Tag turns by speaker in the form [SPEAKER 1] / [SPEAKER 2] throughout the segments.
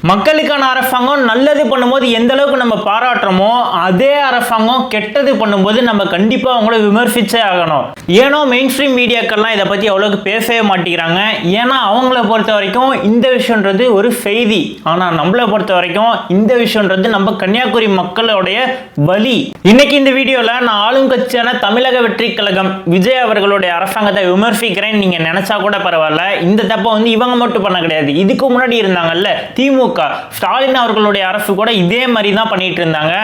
[SPEAKER 1] மக்களுக்கான அரசாங்கம் நல்லது பண்ணும்போது எந்த அளவுக்கு நம்ம பாராட்டுறோமோ அதே அரசாங்கம் கெட்டது பண்ணும்போது நம்ம கண்டிப்பா அவங்கள விமர்சிச்சே ஆகணும். ஏன்னா மெயின் ஸ்ட்ரீம் மீடியாக்கள்லாம் இதை பத்தி அவ்வளவுக்கு பேசவே மாட்டேங்கிறாங்க. ஏன்னா அவங்கள பொறுத்த வரைக்கும் இந்த விஷயம்ன்றது ஒரு செய்தி, ஆனா நம்மளை பொறுத்த வரைக்கும் இந்த விஷயம்ன்றது நம்ம கன்னியாகுமரி மக்களுடைய வலி. இன்னைக்கு இந்த வீடியோல நான் ஆளும் கட்சியான தமிழக வெற்றி கழகம் விஜய் அவர்களுடைய அரசாங்கத்தை விமர்சிக்கிறேன் நீங்க நினைச்சா கூட பரவாயில்ல. இந்த தப்பை இவங்க மட்டும் பண்ண கிடையாது. இதுக்கு முன்னாடி இருந்தாங்கல்ல திமுக, ஸ்டாலின் அவர்களுடைய அரசு கூட இதே மாதிரி தான் பண்ணிட்டு இருந்தாங்க.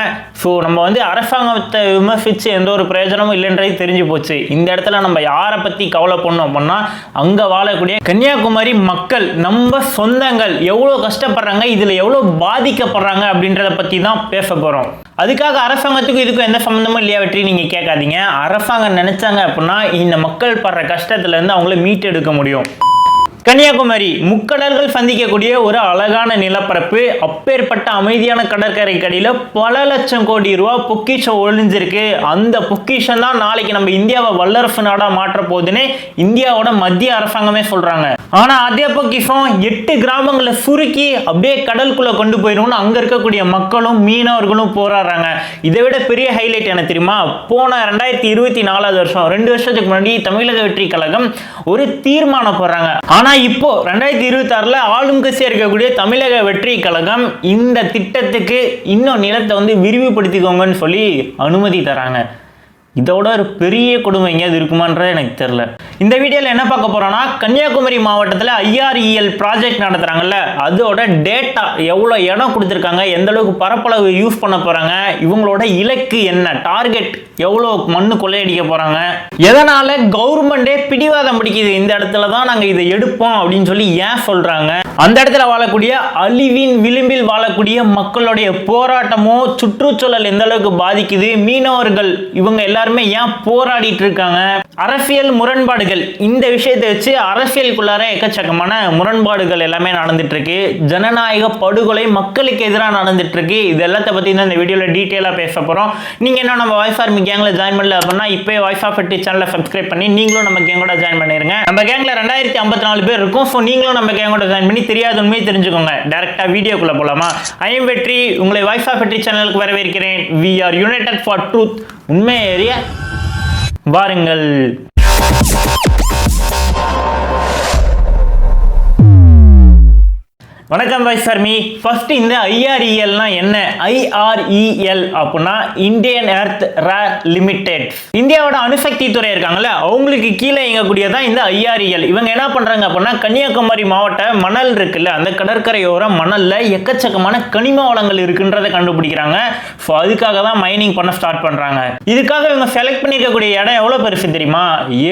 [SPEAKER 1] ஸோ நம்ம அரசாங்கத்தை விமர்சிச்சு எந்த ஒரு பிரயோஜனமும் இல்லைன்றது தெரிஞ்சு போச்சு. இந்த இடத்துல நம்ம யாரை பத்தி கவலை பண்ணோம் அப்படின்னா அங்க வாழக்கூடிய கன்னியாகுமரி மக்கள், நம்ம சொந்தங்கள் எவ்வளவு கஷ்டப்படுறாங்க, இதுல எவ்வளவு பாதிக்கப்படுறாங்க அப்படின்றத பத்தி தான் பேச போறோம். அதுக்காக அரசாங்கத்துக்கும் இதுக்கும் எந்த சம்பந்தமும் இல்லையா வெற்றி நீங்க கேட்காதீங்க. அரசாங்கம் நினைச்சாங்க அப்படின்னா இந்த மக்கள் படுற கஷ்டத்துல இருந்து அவங்கள மீட்டெடுக்க முடியும். கன்னியாகுமரி முக்கடல்கள் சந்திக்கக்கூடிய ஒரு அழகான நிலப்பரப்பு. அப்பேற்பட்ட அமைதியான கடற்கரை கடியில பல லட்சம் கோடி ரூபாய் பொக்கிஷம் ஒளிஞ்சிருக்கு. அந்த பொக்கிஷம் தான் நாளைக்கு நம்ம இந்தியாவை வல்லரசு நாடா மாற்ற போகுதுன்னு இந்தியாவோட மத்திய அரசாங்கமே சொல்றாங்க. ஆனா அதே பொக்கிஷம் 8 கிராமங்களை சுருக்கி அப்படியே கடலுக்குள்ள கொண்டு போயிடும்னு அங்க இருக்கக்கூடிய மக்களும் மீனவர்களும் போராடுறாங்க. இதை விட பெரிய ஹைலைட் என்ன தெரியுமா? போன 2024 வருஷம் 2 வருஷத்துக்கு முன்னாடி தமிழக வெற்றி கழகம் ஒரு தீர்மானம் போடுறாங்க. ஆனா இப்போ 2026 ஆளும் கட்சியா இருக்கக்கூடிய தமிழக வெற்றி கழகம் இந்த திட்டத்துக்கு இன்னும் நிலத்தை விரிவுபடுத்திக்கோங்கன்னு சொல்லி அனுமதி தராங்க. இதோட ஒரு பெரிய கொடுமை எங்கேயாவது இருக்குமான்றது எனக்கு தெரியல. இந்த வீடியோல என்ன பார்க்க போறோம்னா கன்னியாகுமரி மாவட்டத்தில் IREL ப்ராஜெக்ட் நடத்துறாங்கல்ல, அதோட டேட்டா எவ்வளவு இடம் கொடுத்துருக்காங்க, எந்த அளவுக்கு பரப்பளவு யூஸ் பண்ண போறாங்க, இவங்களோட இலக்கு என்ன, டார்கெட் எவ்வளவு மண்ணு கொள்ளையடிக்க போறாங்க, எதனால கவர்மெண்டே பிடிவாதம் பிடிக்குது இந்த இடத்துல தான் நாங்க இதை எடுப்போம் அப்படின்னு சொல்லி ஏன் சொல்றாங்க, அந்த இடத்துல வாழக்கூடிய அழிவின் விளிம்பில் வாழக்கூடிய மக்களுடைய போராட்டமோ சுற்றுச்சூழல் எந்த அளவுக்கு பாதிக்குது, மீனவர்கள் இவங்க எல்லாருமே ஏன் போராடிட்டு இருக்காங்க, அரசியல் முரண்பாடுகள், இந்த விஷயத்தை வச்சு அரசியலுக்குள்ளார எக்கச்சக்கமான முரண்பாடுகள் எல்லாமே நடந்துட்டு இருக்கு. ஜனநாயக படுகொலை மக்களுக்கு எதிராக நடந்துட்டு இருக்கு. இது எல்லாத்த பத்தி தான் இந்த வீடியோல டீட்டெயிலா பேச போறோம். நீங்க என்ன நம்ம வாய்ஸ் ஆர்மி கேங்ல ஜாயின் பண்ணல அப்படின்னா இப்பவே வாய்ஸ் ஆஃப் வெற்றி சேனலை சப்ஸ்கிரைப் பண்ணி நீங்களும் நம்ம கேங்கோட ஜாயின் பண்ணிருங்க. நம்ம கேங்ல 2054 பேர் இருக்கும். ஸோ நீங்களும் நம்ம கேங்கோட ஜாயின் பண்ணி தெரியாத உண்மையை தெரிஞ்சுக்கோங்க. டைரக்டா வீடியோக்குள்ள போலாமா? ஐ எம் வெற்றி, உங்களை வாய்ஸ் ஆஃப் வெற்றி சேனலுக்கு வரவேற்கிறேன். We are united for truth. உண்மை ஏறிய வாருங்கள். வணக்கம் வாய்ஸ் ஆர்மி. ஃபர்ஸ்ட் இந்த IREL என்ன? IREL அப்படின்னா இந்தியன் எர்த் ரேர் லிமிடெட். இந்தியாவோட அணுசக்தி துறை இருக்காங்கல்ல, அவங்களுக்கு கீழே இயங்கக்கூடியதான் இந்த IREL. இவங்க என்ன பண்றாங்க அப்படின்னா கன்னியாகுமரி மாவட்ட மணல் இருக்குல்ல, அந்த கடற்கரையோர மணல்ல எக்கச்சக்கமான கனிம வளங்கள் இருக்குன்றதை கண்டுபிடிக்கிறாங்க. ஸோ அதுக்காக தான் மைனிங் பண்ண ஸ்டார்ட் பண்றாங்க. இதுக்காக இவங்க செலக்ட் பண்ணிருக்கக்கூடிய இடம் எவ்வளவு பெருசு தெரியுமா?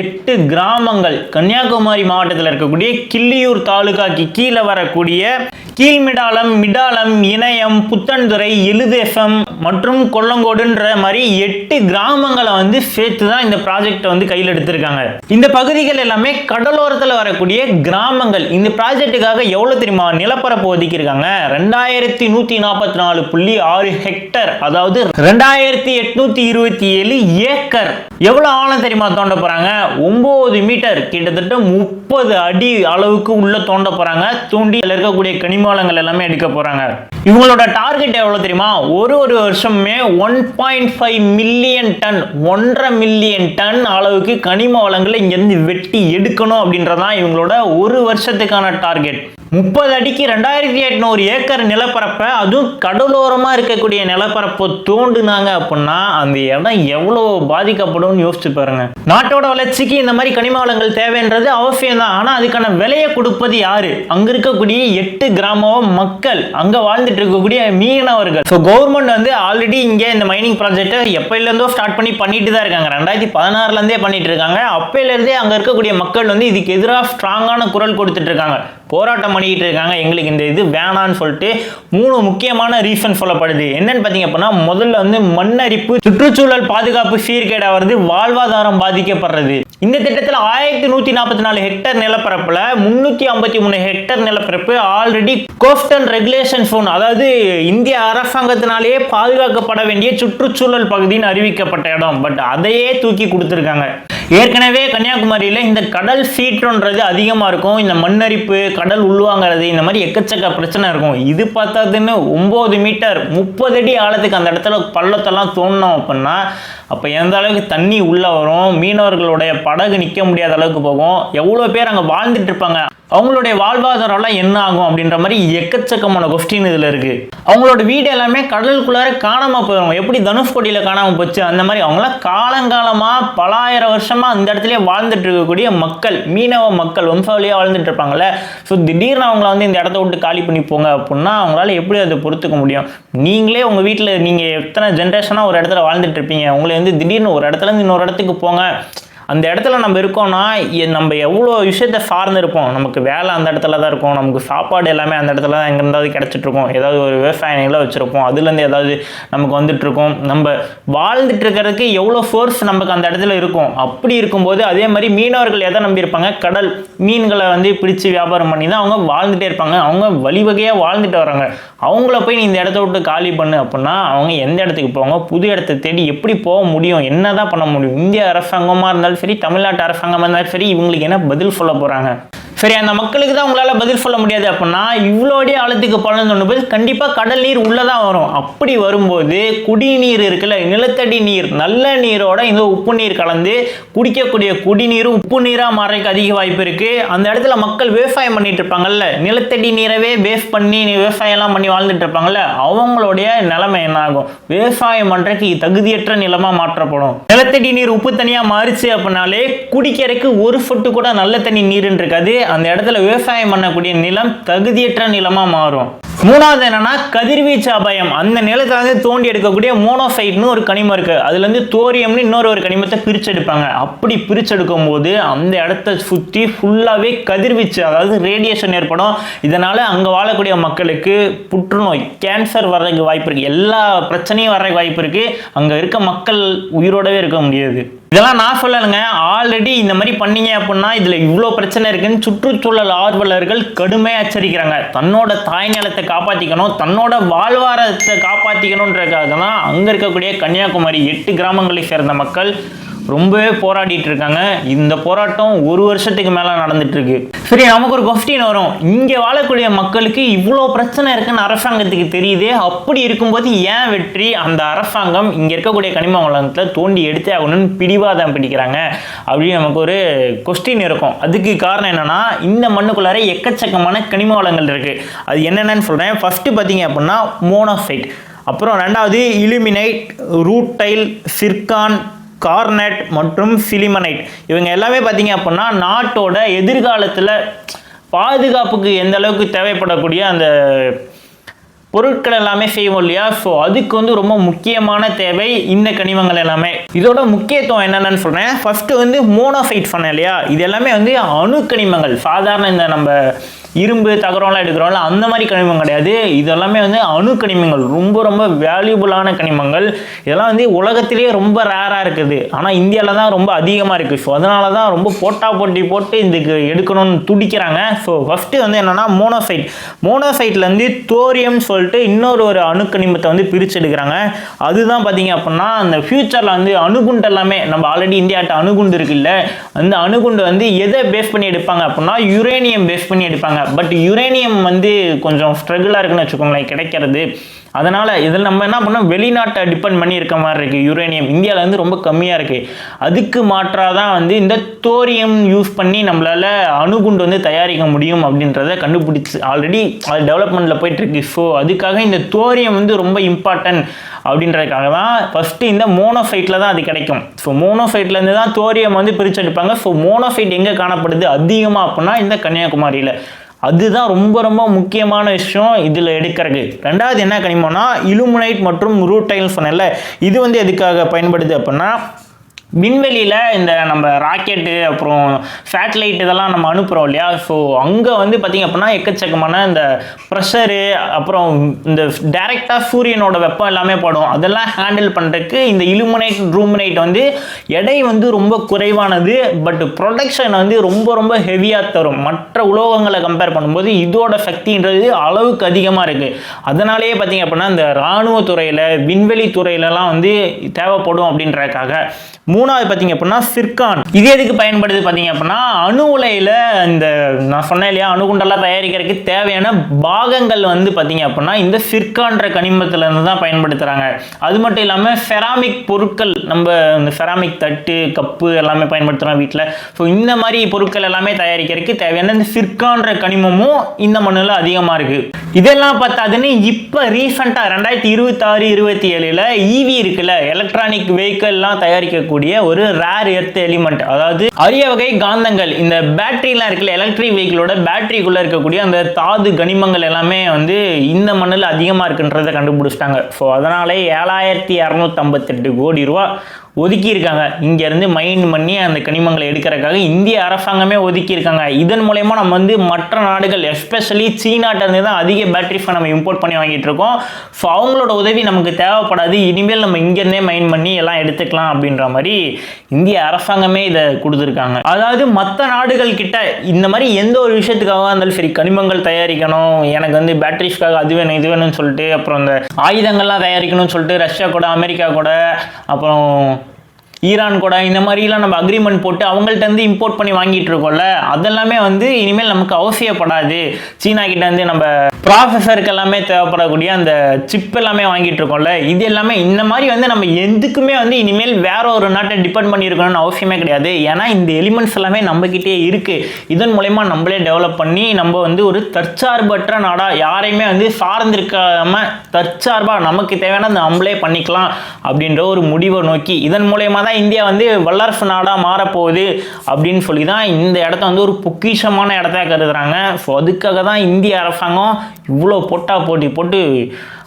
[SPEAKER 1] 8 கிராமங்கள் கன்னியாகுமரி மாவட்டத்தில் இருக்கக்கூடிய கிள்ளியூர் தாலுகாக்கு கீழே வரக்கூடிய கீழ்மிடாலம், மிடாலம், இணையம், புத்தன்துறை, எழுதேசம் மற்றும் கொல்லங்கோடுன்ற மாதிரி 8 கிராமங்களை சேர்த்து தான் இந்த ப்ராஜெக்ட் கையில் எடுத்திருக்காங்க. இந்த பகுதிகள் எல்லாமே கடலோரத்தில் வரக்கூடிய கிராமங்கள். இந்த ப்ராஜெக்டுக்காக எவ்வளவு தெரியுமா நிலப்பரப்பு ஒதுக்கியிருக்காங்க? 2144.6 ஹெக்டர், அதாவது 2827 ஏக்கர். எவ்வளவு ஆழம் தெரியுமா தோண்ட போறாங்க? 9 மீட்டர், கிட்டத்தட்ட 30 அடி அளவுக்கு உள்ள தோண்ட போறாங்க. தூண்டி இருக்கக்கூடிய கனிமவளங்கள் எல்லாமே எடுக்க போறாங்க. இவங்களோட டார்கெட் எவ்வளவு தெரியுமா? ஒரு வருஷமே 1.5 மில்லியன் டன், 1.5 மில்லியன் டன் அளவுக்கு கனிம வளங்களை இங்கிருந்து வெட்டி எடுக்கணும் அப்படின்றதான் இவங்களோட ஒரு வருஷத்துக்கான டார்கெட். 30 அடிக்கு 2800 ஏக்கர் நிலப்பரப்பை, அதுவும் கடலோரமா இருக்கக்கூடிய நிலப்பரப்பை தோண்டுனாங்க அப்படின்னா அந்த இடம் எவ்வளவு பாதிக்கப்படும் யோசிச்சு பாருங்க. நாட்டோட வளர்ச்சிக்கு இந்த மாதிரி கனிம வளங்கள் தேவைன்றது அவசியம் தான். ஆனா அதுக்கான விலையை கொடுப்பது யாரு? அங்க இருக்கக்கூடிய 8 கிராம மக்கள், அங்க வாழ்ந்துட்டு இருக்கக்கூடிய மீனவர்கள். ஸோ கவர்மெண்ட் ஆல்ரெடி இங்க இந்த மைனிங் ப்ராஜெக்டை எப்பயில இருந்தோ ஸ்டார்ட் பண்ணிட்டு தான் இருக்காங்க. 2016 இருந்தே பண்ணிட்டு இருக்காங்க. அப்பையில இருந்தே அங்க இருக்கக்கூடிய மக்கள் இதுக்கு எதிராக ஸ்ட்ராங்கான குரல் கொடுத்துட்டு இருக்காங்க, போராட்டம் பண்ணிட்டு இருக்காங்க. எங்களுக்கு இந்த இது வேணான்னு சொல்லிட்டு 3 முக்கியமான ரீசன் சொல்லப்படுது. என்னன்னு பாத்தீங்க அப்படின்னா முதல்ல மண்ணரிப்பு, சுற்றுச்சூழல் பாதுகாப்பு சீர்கேடாவது, வாழ்வாதாரம் பாதிக்கப்படுறது. இந்த திட்டத்தில் 1144 ஹெக்டேர் நிலப்பரப்புல 353 ஹெக்டேர் நிலப்பரப்பு ஆல்ரெடி கோஸ்டல் ரெகுலேஷன் ஜோன், அதாவது இந்திய அரசாங்கத்தினாலேயே பாதுகாக்கப்பட வேண்டிய சுற்றுச்சூழல் பகுதின்னு அறிவிக்கப்பட்ட இடம். பட் அதையே தூக்கி கொடுத்துருக்காங்க. ஏற்கனவே கன்னியாகுமரியில் இந்த கடல் சீற்றம்ன்றது அதிகமாக இருக்கும். இந்த மண்ணரிப்பு, கடல் உள்வாங்கிறது, இந்த மாதிரி எக்கச்சக்க பிரச்சனை இருக்கும். இது பார்த்தாதுன்னு 9 மீட்டர் 30 அடி ஆழத்துக்கு அந்த இடத்துல பள்ளத்தெல்லாம் தோணும் அப்படின்னா அப்போ எந்த அளவுக்கு தண்ணி உள்ளே வரும், மீனவர்களுடைய படகு நிற்க முடியாத அளவுக்கு போகும், எவ்வளோ பேர் அங்கே வாழ்ந்துட்டு இருப்பாங்க, அவங்களுடைய வாழ்வாதாரம்லாம் என்ன ஆகும் அப்படின்ற மாதிரி எக்கச்சக்கமான கொஸ்டின் இதில் இருக்குது. அவங்களோட வீடு எல்லாமே கடலுக்குள்ளார காணாமல் போயிடும். எப்படி தனுஷ்கோடியில் காணாமல் போச்சு அந்த மாதிரி அவங்களாம் காலங்காலமாக பல ஆயிரம் வருஷமாக அந்த இடத்துல வாழ்ந்துட்டு இருக்கக்கூடிய மக்கள், மீனவ மக்கள் வம்சாவளியாக வாழ்ந்துட்டு இருப்பாங்கல்ல. ஸோ திடீர்னு அவங்கள வந்து இந்த இடத்த விட்டு காலி பண்ணி போங்க அப்படின்னா அவங்களால எப்படி அதை பொறுத்துக்க முடியும்? நீங்களே உங்கள் வீட்டில் நீங்கள் எத்தனை ஜென்ரேஷனாக ஒரு இடத்துல வாழ்ந்துட்டு இருப்பீங்க, உங்களை வந்து திடீர்னு ஒரு இடத்துலேருந்து இன்னொரு இடத்துக்கு போங்க, அந்த இடத்துல நம்ம இருக்கோம்னா நம்ம எவ்வளோ விஷயத்தை சார்ந்து இருப்போம். நமக்கு வேலை அந்த இடத்துல தான் இருக்கும், நமக்கு சாப்பாடு எல்லாமே அந்த இடத்துல தான் எங்கேருந்தாவது கிடச்சிட்ருக்கோம், ஏதாவது ஒரு விவசாய நிலம் வச்சுருப்போம், அதுலேருந்து ஏதாவது நமக்கு வந்துட்டுருக்கோம். நம்ம வாழ்ந்துட்டு இருக்கிறதுக்கு எவ்வளோ ஃபோர்ஸ் நமக்கு அந்த இடத்துல இருக்கும். அப்படி இருக்கும்போது அதே மாதிரி மீனவர்கள் எதை நம்பியிருப்பாங்க, கடல் மீன்களை வந்து பிடிச்சி வியாபாரம் பண்ணி தான் அவங்க வாழ்ந்துகிட்டே இருப்பாங்க. அவங்க வழிவகையாக வாழ்ந்துட்டு வராங்க. அவங்கள போய் நீ இந்த இடத்த விட்டு காலி பண்ணு அப்படின்னா அவங்க எந்த இடத்துக்கு போவாங்க? புது இடத்த தேடி எப்படி போக முடியும்? என்ன தான் பண்ண முடியும்? இந்திய அரசாங்கமாக இருந்தாலும் சரி, தமிழ்நாட்டு அரசாங்கமாக இருந்தாலும் சரி, இவங்களுக்கு என்ன பதில் சொல்ல போகிறாங்க? சரி, அந்த மக்களுக்கு தான் உங்களால் பதில் சொல்ல முடியாது அப்படின்னா இவ்வளோடைய ஆழத்துக்கு பழம் தோணும்போது கண்டிப்பாக கடல் நீர் உள்ளே தான் வரும். அப்படி வரும்போது குடிநீர் இருக்குல்ல, நிலத்தடி நீர், நல்ல நீரோட இந்த உப்பு நீர் கலந்து குடிக்கக்கூடிய குடிநீரும் உப்பு நீராக மாறதுக்கு அதிக வாய்ப்பு இருக்குது. அந்த இடத்துல மக்கள் விவசாயம் பண்ணிட்டு இருப்பாங்கல்ல, நிலத்தடி நீரவே பேஸ் பண்ணி விவசாயம்லாம் பண்ணி வாழ்ந்துட்டு இருப்பாங்கல்ல, அவங்களுடைய நிலைமை என்ன ஆகும்? விவசாயம் பண்ணுறதுக்கு தகுதியற்ற நிலமாக மாற்றப்படும். நிலத்தடி நீர் உப்பு தனியாக மாறிச்சு அப்படின்னாலே குடிக்கிறதுக்கு ஒரு சொட்டு கூட நல்ல தண்ணி நீருன்னு இருக்காது. அந்த இடத்துல விவசாயம் பண்ணக்கூடிய நிலம் தகுதியற்ற நிலமா மாறும். மூணாவது என்னன்னா கதிர்வீச்சு அபாயம். அந்த நிலத்துல வந்து தோண்டி எடுக்கக்கூடிய மோனோசைட்னு ஒரு கனிமம் இருக்கு, அதுல இருந்து தோரியம்னு இன்னொரு கனிமத்தை பிரிச்செடுப்பாங்க. அப்படி பிரிச்செடுக்கும் போது அந்த இடத்த சுற்றி ஃபுல்லாவே கதிர்வீச்சு, அதாவது ரேடியேஷன் ஏற்படும். இதனால அங்க வாழக்கூடிய மக்களுக்கு புற்றுநோய், கேன்சர் வர்றதுக்கு வாய்ப்பு இருக்கு, எல்லா பிரச்சனையும் வர்றதுக்கு வாய்ப்பு இருக்கு. அங்க இருக்க மக்கள் உயிரோடவே இருக்க முடியாது. இதெல்லாம் நான் சொல்லலைங்க, ஆல்ரெடி இந்த மாதிரி பண்ணீங்க அப்படின்னா இதுல இவ்வளோ பிரச்சனை இருக்குன்னு சுற்றுச்சூழல் ஆர்வலர்கள் கடுமையாக எச்சரிக்கிறாங்க. தன்னோட தாய் நிலத்தை காப்பாற்றிக்கணும், தன்னோட வாழ்வாரத்தை காப்பாற்றிக்கணுன்றதுக்காக தான் அங்கே இருக்கக்கூடிய கன்னியாகுமரி 8 கிராமங்களை சேர்ந்த மக்கள் ரொம்பவே போராடிட்டு இருக்காங்க. இந்த போராட்டம் 1 வருஷத்துக்கு மேலே நடந்துட்டு இருக்கு. சரி, நமக்கு ஒரு கொஸ்டின் வரும், இங்கே வாழக்கூடிய மக்களுக்கு இவ்வளோ பிரச்சனை இருக்குன்னு அரசாங்கத்துக்கு தெரியுது, அப்படி இருக்கும்போது ஏன் வெற்றி அந்த அரசாங்கம் இங்கே இருக்கக்கூடிய கனிம வளத்தில் தோண்டி எடுத்தே ஆகணும்னு பிடிவாதம் பிடிக்கிறாங்க அப்படின்னு நமக்கு ஒரு கொஸ்டின் இருக்கும். அதுக்கு காரணம் என்னன்னா இந்த மண்ணுக்குள்ளார எக்கச்சக்கமான கனிம வளங்கள் இருக்கு. அது என்னென்னு சொல்கிறேன். ஃபர்ஸ்ட் பார்த்தீங்க அப்படின்னா மோனோசைட், அப்புறம் ரெண்டாவது இலுமினைட், ரூட்டைல், சிர்கான், கார்னெட் மற்றும் சிலிமனைட். இவங்க எல்லாமே பார்த்தீங்க அப்படின்னா நாட்டோட எதிர்காலத்தில் பாதுகாப்புக்கு எந்த அளவுக்கு தேவைப்படக்கூடிய அந்த பொருட்கள் எல்லாமே செய்வோம் இல்லையா. ஸோ அதுக்கு வந்து ரொம்ப முக்கியமான தேவை இந்த கனிமங்கள் எல்லாமே. இதோட முக்கியத்துவம் என்னென்னு சொல்கிறேன். ஃபர்ஸ்ட் வந்து மோனோசைட் சொன்னேன் இல்லையா, இது எல்லாமே வந்து அணு கனிமங்கள். சாதாரண இந்த நம்ம இரும்பு தகரம்லாம் எடுக்கிறோம்ல அந்த மாதிரி கனிமம் கிடையாது. இதெல்லாமே வந்து அணு கனிமங்கள், ரொம்ப ரொம்ப வேல்யூபுளான கனிமங்கள். இதெல்லாம் வந்து உலகத்திலேயே ரொம்ப ரேராக இருக்குது, ஆனால் இந்தியாவில் தான் ரொம்ப அதிகமாக இருக்குது. ஸோ அதனால தான் ரொம்ப போட்டி போட்டு இதுக்கு எடுக்கணும்னு துடிக்கிறாங்க. ஸோ ஃபஸ்ட்டு வந்து என்னென்னா மோனோசைட்லேருந்து தோரியம் சொல்லிட்டு இன்னொரு அணு கனிமத்தை வந்து பிரித்து எடுக்கிறாங்க. அதுதான் பார்த்தீங்க அப்படின்னா அந்த ஃபியூச்சரில் வந்து அணுகுண்டு எல்லாமே நம்ம ஆல்ரெடி இந்தியாட்ட அணுகுண்டு இருக்குல்ல, அந்த அணுகுண்டு வந்து எதை பேஸ் பண்ணி எடுப்பாங்க அப்படின்னா யுரேனியம் பேஸ் பண்ணி எடுப்பாங்க. பட் யுரேனியம் வந்து கொஞ்சம் ஸ்ட்ரகிளாக இருக்குன்னு வச்சுக்கோங்களேன் கிடைக்கிறது. அதனால் இதில் நம்ம என்ன பண்ணோம், வெளிநாட்டை டிபெண்ட் பண்ணி இருக்க மாதிரி இருக்குது. யுரேனியம் இந்தியாவில் வந்து ரொம்ப கம்மியாக இருக்குது. அதுக்கு மாற்றாக தான் வந்து இந்த தோரியம் யூஸ் பண்ணி நம்மளால் அணுகுண்டு வந்து தயாரிக்க முடியும் அப்படின்றத கண்டுபிடிச்சி ஆல்ரெடி அது டெவலப்மெண்ட்டில் போயிட்டுருக்கு. ஸோ அதுக்காக இந்த தோரியம் வந்து ரொம்ப இம்பார்ட்டன்ட் அப்படின்றதுக்காக தான் ஃபஸ்ட்டு இந்த மோனோசைட்டில் தான் அது கிடைக்கும். ஸோ மோனோசைட்லேருந்து தான் தோரியம் வந்து பிரிச்செடுப்பாங்க. ஸோ மோனோசைட் எங்கே காணப்படுது அதிகமாக அப்படின்னா இந்த கன்னியாகுமரியில். அதுதான் ரொம்ப ரொம்ப முக்கியமான விஷயம் இதில் எடுக்கிறது. ரெண்டாவது என்ன கனிமம்னா இலுமினைட் மற்றும் ரூட்டைல் சொன்னேன்ல, இது வந்து எதுக்காக பயன்படுது அப்படின்னா விண்வெளியில் இந்த நம்ம ராக்கெட்டு அப்புறம் சேட்டலைட் இதெல்லாம் நம்ம அனுப்புகிறோம் இல்லையா. ஸோ அங்கே வந்து பார்த்திங்க அப்படின்னா எக்கச்சக்கமான இந்த ப்ரெஷரு அப்புறம் இந்த டைரெக்டாக சூரியனோட வெப்பம் எல்லாமே படும். அதெல்லாம் ஹேண்டில் பண்ணுறதுக்கு இந்த இலுமினைட் ரூமினைட் வந்து எடை வந்து ரொம்ப குறைவானது, பட் ப்ரொடக்ஷன் வந்து ரொம்ப ரொம்ப ஹெவியாக தரும். மற்ற உலோகங்களை கம்பேர் பண்ணும்போது இதோட சக்தின்றது அளவுக்கு அதிகமாக இருக்குது. அதனாலேயே பார்த்திங்க அப்படின்னா இந்த இராணுவத்துறையில் விண்வெளி துறையிலலாம் வந்து தேவைப்படும் அப்படின்றதுக்காக. மூணாவது பார்த்தீங்க அப்படின்னா சிர்கான். இது எதுக்கு பயன்படுது பார்த்தீங்க அப்படின்னா அணு உலையில் இந்த நான் சொன்னேன் இல்லையா அணுகுண்டெல்லாம் தயாரிக்கிறதுக்கு தேவையான பாகங்கள் வந்து பார்த்தீங்க அப்படின்னா இந்த சிர்கான்ற கனிமத்திலேருந்து தான் பயன்படுத்துகிறாங்க. அது மட்டும் இல்லாமல் செராமிக் பொருட்கள், நம்ம இந்த செராமிக் தட்டு கப்பு எல்லாமே பயன்படுத்துகிறோம் வீட்டில். ஸோ இந்த மாதிரி பொருட்கள் எல்லாமே தயாரிக்கிறதுக்கு தேவையான இந்த சிர்கான்ற கனிமமும் இந்த மண்ணில் அதிகமாக இருக்குது. இதெல்லாம் பார்த்தாதுன்னு இப்போ ரீசெண்டாக 2026-27 ஈவி இருக்குல்ல, எலக்ட்ரானிக் வெஹிக்கிள்லாம் தயாரிக்கக்கூடிய ஒரு ரேர் எர்த் எலிமெண்ட், அதாவது அரிய வகை காந்தங்கள். இந்த பேட்டரிலாம் இருக்குல்ல, எலக்ட்ரிக் வெஹிக்கிளோட பேட்டரிக்குள்ளே இருக்கக்கூடிய அந்த தாது கனிமங்கள் எல்லாமே வந்து இந்த மண்ணில் அதிகமாக இருக்குன்றதை கண்டுபிடிச்சிட்டாங்க. ஸோ அதனாலே 7258 கோடி ரூபா ஒதுக்கியிருக்காங்க. இங்கேருந்து மைன் பண்ணி அந்த கனிமங்களை எடுக்கிறதுக்காக இந்திய அரசாங்கமே ஒதுக்கியிருக்காங்க. இதன் மூலயமா நம்ம வந்து மற்ற நாடுகள் எஸ்பெஷலி சீனாட்டிலேருந்து தான் அதிக பேட்டரிஸ் நம்ம இம்போர்ட் பண்ணி வாங்கிட்டு இருக்கோம். ஸோ அவங்களோட உதவி நமக்கு தேவைப்படாது, இனிமேல் நம்ம இங்கேருந்தே மைன் பண்ணி எல்லாம் எடுத்துக்கலாம் அப்படின்ற மாதிரி இந்திய அரசாங்கமே இதை கொடுத்துருக்காங்க. அதாவது மற்ற நாடுகள் கிட்ட இந்த மாதிரி எந்த ஒரு விஷயத்துக்காக இருந்தாலும் சரி, கனிமங்கள் தயாரிக்கணும், எனக்கு வந்து பேட்டரிஸ்க்காக அது வேணும் இது வேணும்னு சொல்லிட்டு, அப்புறம் இந்த ஆயுதங்கள்லாம் தயாரிக்கணும்னு சொல்லிட்டு ரஷ்யா கூட அமெரிக்கா கூட அப்புறம் ஈரான் கூட இந்த மாதிரிலாம் நம்ம அக்ரிமெண்ட் போட்டு அவங்கள்ட்ட இம்போர்ட் பண்ணி வாங்கிட்டு இருக்கோம்ல, அதெல்லாமே வந்து இனிமேல் நமக்கு அவசியப்படாது. சீனா கிட்ட இருந்து நம்ம ப்ராசஸருக்கு எல்லாமே தேவைப்படக்கூடிய அந்த சிப் எல்லாமே வாங்கிட்டு இருக்கோம்ல, இது எல்லாமே இந்த மாதிரி வந்து நம்ம எதுக்குமே வந்து இனிமேல் வேற ஒரு நாட்டை டிபெண்ட் பண்ணியிருக்கணும்னு அவசியமே கிடையாது. ஏன்னா இந்த எலிமெண்ட்ஸ் எல்லாமே நம்மகிட்டே இருக்கு. இதன் மூலயமா நம்மளே டெவலப் பண்ணி நம்ம வந்து ஒரு தற்சார்பற்ற நாடா, யாரையுமே வந்து சார்ந்திருக்காம தற்சார்பா நமக்கு தேவையான நம்மளே பண்ணிக்கலாம் அப்படின்ற ஒரு முடிவை நோக்கி இதன் மூலயமா இந்தியா வந்து வல்லரசு நாடா மாறப்போகுது அப்படின்னு சொல்லி தான் இந்த இடத்த வந்து ஒரு பொக்கிஷமான இடத்த கருதுறாங்க. ஸோ அதுக்காக தான் இந்திய அரசாங்கம் இவ்வளோ போட்டி போட்டு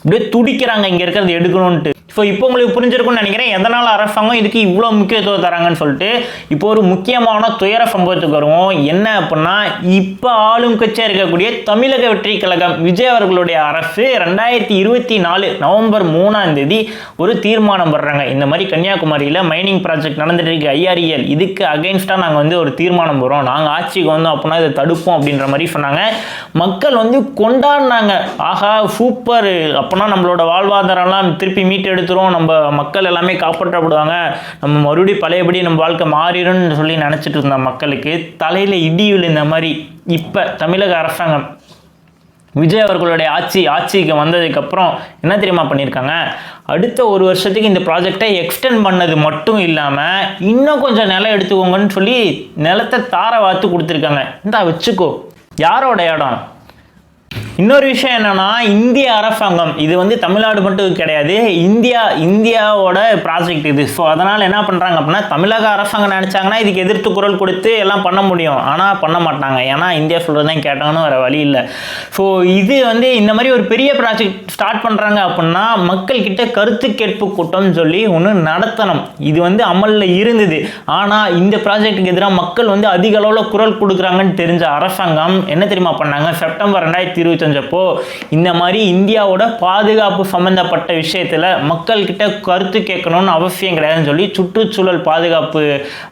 [SPEAKER 1] அப்படியே துடிக்கிறாங்க இங்கே இருக்கிறது எடுக்கணும்ன்ட்டு. ஸோ இப்போ உங்களுக்கு புரிஞ்சிருக்கும்னு நினைக்கிறேன் எதனால் அரசாங்கம் இதுக்கு இவ்வளோ முக்கியத்துவம் தராங்கன்னு சொல்லிட்டு. இப்போ ஒரு முக்கியமான துயர சம்பவத்துக்கு வருவோம். என்ன அப்படின்னா, இப்போ ஆளும் கட்சியாக இருக்கக்கூடிய தமிழக வெற்றி கழகம் விஜய் அவர்களுடைய அரசு 2024 நவம்பர் 3 ஒரு தீர்மானம் படுறாங்க. இந்த மாதிரி கன்னியாகுமரியில் மைனிங் ப்ராஜெக்ட் நடந்துட்டு இருக்கு IREL, இதுக்கு அகைன்ஸ்டாக நாங்கள் வந்து ஒரு தீர்மானம் போகிறோம், நாங்கள் ஆட்சிக்கு வந்தோம் அப்படின்னா இதை தடுப்போம் அப்படின்ற மாதிரி சொன்னாங்க. மக்கள் வந்து கொண்டாடினாங்க. ஆஹா சூப்பர், அப்போனா நம்மளோட வாழ்வாதாரம்லாம் திருப்பி மீட்டு எடுத்துரும், நம்ம மக்கள் எல்லாமே காப்பாற்றப்படுவாங்க, நம்ம மறுபடியும் பழையபடி நம்ம வாழ்க்கை மாறிடும்னு சொல்லி நினச்சிட்டு இருந்த மக்களுக்கு தலையில் இடி விழுந்த மாதிரி இப்போ தமிழக அரசாங்கம் விஜய் அவர்களுடைய ஆட்சிக்கு வந்ததுக்கப்புறம் என்ன தெரியுமா பண்ணியிருக்காங்க, அடுத்த ஒரு வருஷத்துக்கு இந்த ப்ராஜெக்டை எக்ஸ்டெண்ட் பண்ணது மட்டும் இல்லாமல் இன்னும் கொஞ்சம் நிலம் எடுத்துக்கோங்கன்னு சொல்லி நிலத்தை தார வாத்து கொடுத்துருக்காங்க. இந்தா வச்சுக்கோ, யாரோட இடம். இன்னொரு விஷயம் என்னன்னா, இந்திய அரசாங்கம் இது வந்து தமிழ்நாடு மட்டும் கிடையாது, இந்தியாவோட ப்ராஜெக்ட் இது. ஸோ அதனால் என்ன பண்ணுறாங்க அப்படின்னா, தமிழக அரசாங்கம் நினச்சாங்கன்னா இதுக்கு எதிர்த்து குரல் கொடுத்து எல்லாம் பண்ண முடியும், ஆனால் பண்ண மாட்டாங்க. ஏன்னா இந்தியா சொல்கிறதான் கேட்டாங்கன்னு வேறு வழி இல்லை. ஸோ இது வந்து இந்த மாதிரி ஒரு பெரிய ப்ராஜெக்ட் ஸ்டார்ட் பண்ணுறாங்க அப்படின்னா மக்கள்கிட்ட கருத்து கேட்பு கூட்டம்னு சொல்லி ஒன்று நடத்தணும். இது வந்து அமலில் இருந்தது. ஆனால் இந்த ப்ராஜெக்டுக்கு எதிராக மக்கள் வந்து அதிக அளவில் குரல் கொடுக்குறாங்கன்னு தெரிஞ்ச அரசாங்கம் என்ன தெரியுமா பண்ணாங்க, செப்டம்பர் 2025 அப்போ இந்த மாதிரி இந்தியாவோட பாதுகாப்பு சம்பந்தப்பட்ட விஷயத்துல மக்கள் கிட்ட கருத்து கேட்கணும்னு அவசியம் கிடையாதுன்னு சொல்லி சுற்றுச்சூழல் பாதுகாப்பு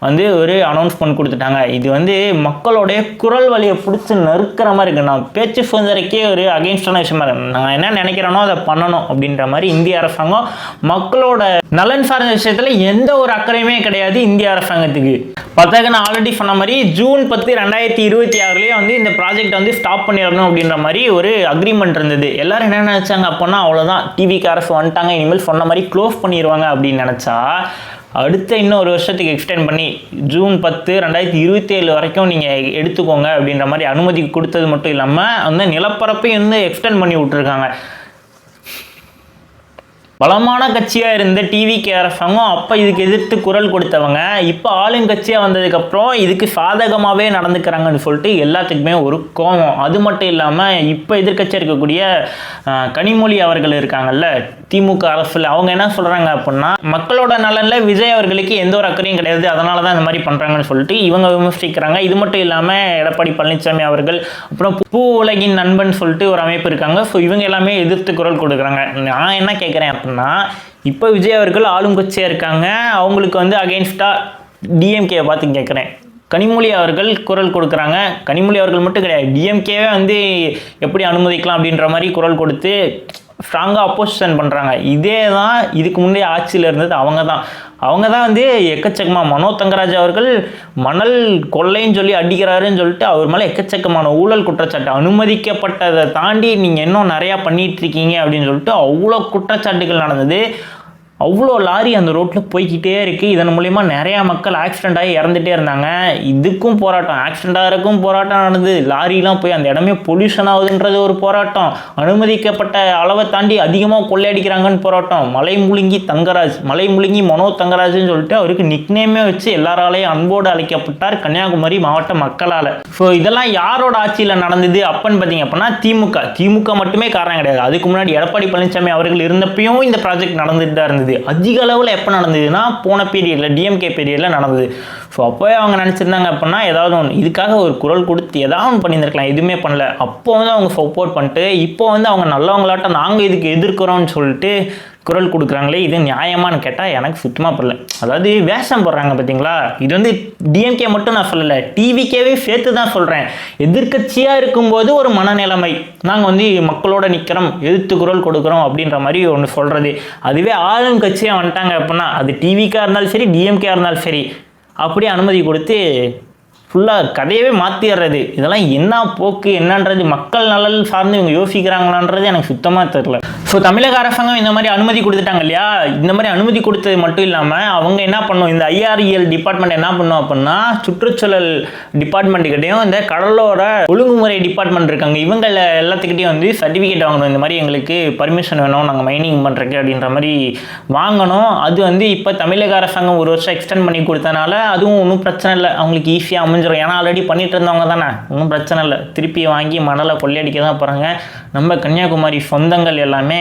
[SPEAKER 1] வந்து ஒரு அனௌன்ஸ்மெண்ட் கொடுத்துட்டாங்க. இது வந்து மக்களுடைய குரல் வழியை பிடிச்சி நறுக்கிற மாதிரி இருக்கு. நான் பேச்சு சுதந்திரக்கே ஒரு அகெயின்ஸ்டான விஷயமா இருக்கு. நான் என்ன நினைக்கிறேனோ அதை பண்ணணும் அப்படின்ற மாதிரி இந்திய அரசாங்கம் மக்களோட நலன் சார்ந்த விஷயத்துல எந்த ஒரு அக்கறையுமே கிடையாது இந்திய அரசாங்கத்துக்கு. பார்த்தாக்க நான் ஆல்ரெடி சொன்ன மாதிரி ஜூன் 10, 2026 வந்து இந்த ப்ராஜெக்ட் வந்து ஸ்டாப் பண்ணிடணும் அப்படின்ற மாதிரி ஒரு அக்ரிமெண்ட் இருந்தது. எல்லாரும் என்ன நினைச்சாங்க அப்படின்னா, அவ்வளோதான் டிவிக்கு அரசு வந்துட்டாங்க, இனிமேல் சொன்ன மாதிரி க்ளோஸ் பண்ணிடுவாங்க அப்படின்னு நினச்சா, அடுத்த இன்னும் ஒரு வருஷத்துக்கு எக்ஸ்டெண்ட் பண்ணி ஜூன் 10, 2027 வரைக்கும் நீங்கள் எடுத்துக்கோங்க அப்படின்ற மாதிரி அனுமதி கொடுத்தது மட்டும் இல்லாமல் அந்த நிலப்பரப்பையும் வந்து எக்ஸ்டெண்ட் பண்ணி விட்டுருக்காங்க. பலமான கட்சியாக இருந்த டிவிகே அரசாங்கம் அப்போ இதுக்கு எதிர்த்து குரல் கொடுத்தவங்க இப்போ ஆளுங்கட்சியாக வந்ததுக்கப்புறம் இதுக்கு சாதகமாகவே நடந்துக்கிறாங்கன்னு சொல்லிட்டு எல்லாத்துக்குமே ஒரு கோபம். அது மட்டும் இல்லாமல் இப்போ எதிர்க்கட்சியாக இருக்கக்கூடிய கனிமொழி அவர்கள் இருக்காங்கல்ல திமுக அரசில், அவங்க என்ன சொல்கிறாங்க அப்படின்னா மக்களோட நலனில் விஜய் அவர்களுக்கு எந்த ஒரு அக்கறையும் கிடையாது, அதனால தான் இந்த மாதிரி பண்ணுறாங்கன்னு சொல்லிட்டு இவங்க விமர்சிக்கிறாங்க. இது மட்டும் இல்லாமல் எடப்பாடி பழனிசாமி அவர்கள் அப்புறம் பூ உலகின் நண்பன் சொல்லிட்டு ஒரு அமைப்பு இருக்காங்க. ஸோ இவங்க எல்லாமே எதிர்த்து குரல் கொடுக்குறாங்க. நான் என்ன கேட்குறேன் அப்படின்னா, இப்போ விஜய் அவர்கள் ஆளும் கட்சியாக இருக்காங்க, அவங்களுக்கு வந்து அகெயின்ஸ்டாக டிஎம்கேவை பார்த்து கேட்குறேன். கனிமொழி அவர்கள் குரல் கொடுக்குறாங்க. கனிமொழி அவர்கள் மட்டும் கிடையாது, டிஎம்கேவே வந்து எப்படி அனுமதிக்கலாம் அப்படின்ற மாதிரி குரல் கொடுத்து ஸ்ட்ராங்காக அப்போசிஷன் பண்ணுறாங்க. இதே தான் இதுக்கு முன்னே ஆட்சியில் இருந்தது அவங்க தான் வந்து எக்கச்சக்கமாக மனோ தங்கராஜ் அவர்கள் மணல் கொள்ளைன்னு சொல்லி அடிக்கிறாருன்னு சொல்லிட்டு அவர் மேலே எக்கச்சக்கமான ஊழல் குற்றச்சாட்டு, அனுமதிக்கப்பட்டதை தாண்டி நீங்கள் இன்னும் நிறையா பண்ணிகிட்ருக்கீங்க அப்படின்னு சொல்லிட்டு அவ்வளோ குற்றச்சாட்டுகள் நடந்தது. அவ்வளோ லாரி அந்த ரோட்டில் போய்கிட்டே இருக்குது. இதன் மூலிமா நிறையா மக்கள் ஆக்சிடெண்ட் ஆகி இறந்துகிட்டே இருந்தாங்க. இதுக்கும் போராட்டம், ஆக்சிடெண்ட் ஆகிறதுக்கும் போராட்டம் நடந்தது. லாரிலாம் போய் அந்த இடமே பொல்யூஷன் ஆகுதுன்றது ஒரு போராட்டம். அனுமதிக்கப்பட்ட அளவை தாண்டி அதிகமாக கொள்ளையடிக்கிறாங்கன்னு போராட்டம். மலை முழுங்கி மனோ தங்கராஜ்னு சொல்லிட்டு அவருக்கு நிக்நேமே வச்சு எல்லாராலையும் அன்போடு அழைக்கப்பட்டார் கன்னியாகுமரி மாவட்ட மக்களால். ஸோ இதெல்லாம் யாரோட ஆட்சியில் நடந்தது அப்பன்னு பார்த்தீங்க அப்படின்னா திமுக மட்டுமே காரணம் கிடையாது. அதுக்கு முன்னாடி எடப்பாடி பழனிசாமி அவர்கள் இருந்தப்பையும் இந்த ப்ராஜெக்ட் நடந்துட்டு தான் இருந்தது. அதிக அளவில் எப்போ நடந்ததுன்னா போன பீரியடில் டிஎம்கே பீரியடில் நடந்தது. ஸோ அப்போவே அவங்க நினச்சிருந்தாங்க அப்படின்னா ஏதாவது ஒன்று இதுக்காக ஒரு குரல் கொடுத்து ஏதாவது ஒன்று பண்ணியிருந்துருக்கலாம், எதுவுமே பண்ணல. அப்போ வந்து அவங்க சப்போர்ட் பண்ணிட்டு இப்போ வந்து அவங்க நல்லவங்களாட்டம் நாங்கள் இதுக்கு எதிர்க்கிறோம்னு சொல்லிட்டு குரல் கொடுக்குறாங்களே, இது நியாயமானு கேட்டால் எனக்கு சுத்தமாக புரியல. அதாவது வேஷம் போடுறாங்க பார்த்தீங்களா. இது வந்து டிஎம்கே மட்டும் நான் சொல்லலை, டிவிகேவே சேர்த்து தான் சொல்கிறேன். எதிர்க்கட்சியாக இருக்கும்போது ஒரு மனநிலைமை, நாங்கள் வந்து மக்களோட நிற்கிறோம், எதிர்த்து குரல் கொடுக்குறோம் அப்படின்ற மாதிரி ஒன்று சொல்கிறது. அதுவே ஆளும் கட்சியாக வந்துட்டாங்க அப்படின்னா அது டிவிக்காக இருந்தாலும் சரி டிஎம்கே இருந்தாலும் சரி அப்படியே அனுமதி கொடுத்து ஃபுல்லாக கதையவே மாற்றிடுறது. இதெல்லாம் என்ன போக்கு என்னன்றது மக்கள் நலன் சார்ந்து இவங்க யோசிக்கிறாங்களான்றது எனக்கு சுத்தமாக தெரியல. ஸோ தமிழக அரசாங்கம் இந்த மாதிரி அனுமதி கொடுத்துட்டாங்க இல்லையா, இந்த மாதிரி அனுமதி கொடுத்தது மட்டும் இல்லாமல் அவங்க என்ன பண்ணும், இந்த ஐஆர்இஎல் டிபார்ட்மெண்ட் என்ன பண்ணும் அப்படின்னா சுற்றுச்சூழல் டிபார்ட்மெண்ட்டுக்கிட்டையும் இந்த கடலோட ஒழுங்குமுறை டிபார்ட்மெண்ட் இருக்காங்க, இவங்க எல்லாத்துக்கிட்டையும் வந்து சர்டிஃபிகேட் வாங்கணும். இந்த மாதிரி எங்களுக்கு பர்மிஷன் வேணும் நாங்கள் மைனிங் பண்ணுறதுக்கு அப்படின்ற மாதிரி வாங்கணும். அது வந்து இப்போ தமிழக அரசாங்கம் ஒரு வருஷம் எக்ஸ்டெண்ட் பண்ணி கொடுத்தனால அதுவும் ஒன்றும் பிரச்சனை இல்லை, அவங்களுக்கு ஈஸியாக அமைஞ்சிடும். ஏன்னா ஆல்ரெடி பண்ணிட்டு இருந்தவங்க தானே, ஒன்றும் பிரச்சனை இல்லை. திருப்பி வாங்கி மணலை கொள்ளையடிக்க தான் போகிறாங்க. நம்ம கன்னியாகுமரி சொந்தங்கள் எல்லாமே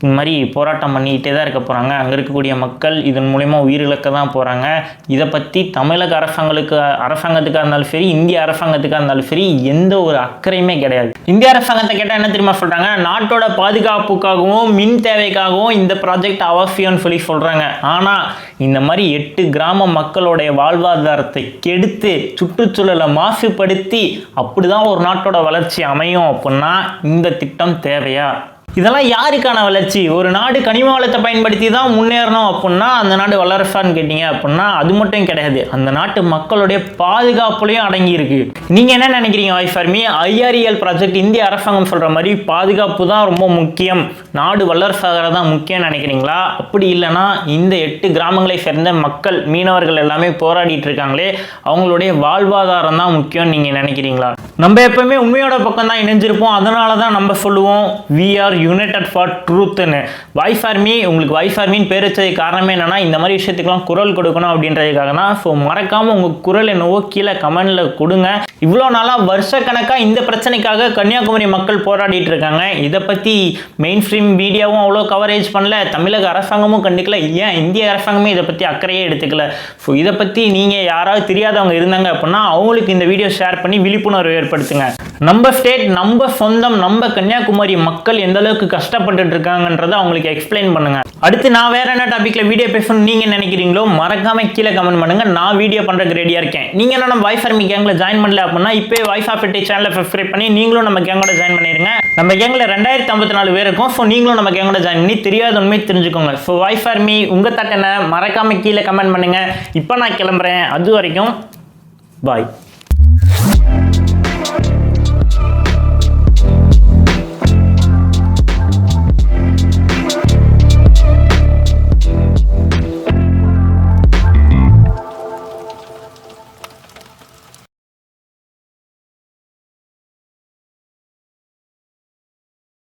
[SPEAKER 1] இந்த மாதிரி போராட்டம் பண்ணிக்கிட்டே தான் இருக்க போகிறாங்க. அங்கே இருக்கக்கூடிய மக்கள் இதன் மூலமா உயிரிழக்க தான் போகிறாங்க. இதை பற்றி தமிழக அரசாங்கத்துக்காக இருந்தாலும் சரி இந்திய அரசாங்கத்துக்காக இருந்தாலும் சரி எந்த ஒரு அக்கறையுமே கிடையாது. இந்திய அரசாங்கத்தை கேட்டால் என்ன தெரியுமா சொல்கிறாங்க, நாட்டோட பாதுகாப்புக்காகவும் மின் தேவைக்காகவும் இந்த ப்ராஜெக்ட் அவசியம்னு சொல்லி சொல்கிறாங்க. ஆனால் இந்த மாதிரி 8 கிராம மக்களுடைய வாழ்வாதாரத்தை கெடுத்து சுற்றுச்சூழலை மாசுபடுத்தி அப்படி தான் ஒரு நாட்டோட வளர்ச்சி அமையும் அப்படின்னா இந்த திட்டம் தேவையா? இதெல்லாம் யாருக்கான வளர்ச்சி? ஒரு நாடு கனிம வளத்தை பயன்படுத்தி தான் முன்னேறணும் அப்படின்னா அந்த நாடு வளர்ச்சான்னு கேட்டீங்க அப்படின்னா அது மட்டும் கிடையாது, அந்த நாட்டு மக்களுடைய பாதுகாப்புலையும் அடங்கி இருக்கு. நீங்க என்ன நினைக்கிறீங்க வாய்ஸ் ஆர்மி? ஐஆர்இஎல் ப்ராஜெக்ட் இந்திய அரசாங்கம் சொல்ற மாதிரி பாதுகாப்பு தான் ரொம்ப முக்கியம், நாடு வளர்ச்சாகிறது தான் முக்கியம் நினைக்கிறீங்களா? அப்படி இல்லைன்னா இந்த 8 கிராமங்களை சேர்ந்த மக்கள் மீனவர்கள் எல்லாமே போராடிட்டு இருக்காங்களே அவங்களுடைய வாழ்வாதாரம் தான் முக்கியம் நீங்க நினைக்கிறீங்களா? நம்ம எப்பவுமே உண்மையோட பக்கம் தான் இணைஞ்சிருப்போம். அதனால தான் நம்ம சொல்லுவோம் we are united for truth. Voice army, உங்களுக்கு வாய்ஸ் ஆர்மின்னு பேர் வச்சதுக்கு காரணமே என்னன்னா இந்த மாதிரி விஷயத்துக்கெல்லாம் குரல் கொடுக்கணும் அப்படின்றதுக்காக தான். ஸோ மறக்காம உங்க குரல் என்னவோ கீழே கமெண்ட்ல கொடுங்க. இவ்வளோ நாளாக வருஷக்கணக்காக இந்த பிரச்சனைக்காக கன்னியாகுமரி மக்கள் போராடிட்டு இருக்காங்க. இதை பற்றி மெயின் ஸ்ட்ரீம் மீடியாவும் அவ்வளோ கவரேஜ் பண்ணல, தமிழக அரசாங்கமும் கண்டுக்கல, ஏன் இந்திய அரசாங்கமே இதை பற்றி அக்கறையே எடுத்துக்கல. ஸோ இதை பற்றி நீங்கள் யாராவது தெரியாதவங்க இருந்தாங்க அப்படின்னா அவங்களுக்கு இந்த வீடியோ ஷேர் பண்ணி விழிப்புணர்வு ஏற்படுத்துங்க. நம்ம ஸ்டேட், நம்ம சொந்தம், நம்ம கன்னியாகுமரி மக்கள் எந்த அளவுக்கு கஷ்டப்பட்டு இருக்காங்கன்றதை அவங்களுக்கு எக்ஸ்பிளைன் பண்ணுங்க. அடுத்து நான் வேற என்ன டாபிக்ல வீடியோ பேசணும் நீங்க நினைக்கிறீங்களோ மறக்காம கீழே கமெண்ட் பண்ணுங்க. நான் வீடியோ பண்றதுக்கு ரெடியா இருக்கேன். நீங்க என்ன நம்ம வாய்ஸ் ஆர்மி கேங்ல ஜாயின் பண்ணல அப்படின்னா இப்போ வாய்ஸ் ஆஃப் இட் சேனலை சப்ஸ்கிரைப் பண்ணி நீங்களும் நம்ம கேங்கோட ஜாயின் பண்ணிருங்க. நம்ம கேங்ல 2054 பேர் இருக்கும். ஸோ நீங்களும் நம்ம கேங்கோட ஜாயின் பண்ணி தெரியாத உண்மை தெரிஞ்சுக்கோங்க. ஸோ வாய்ஸ் ஆர்மி உங்க தட்டனை மறக்காம கீழே கமெண்ட் பண்ணுங்க. இப்போ நான் கிளம்புறேன். அது வரைக்கும் பாய்.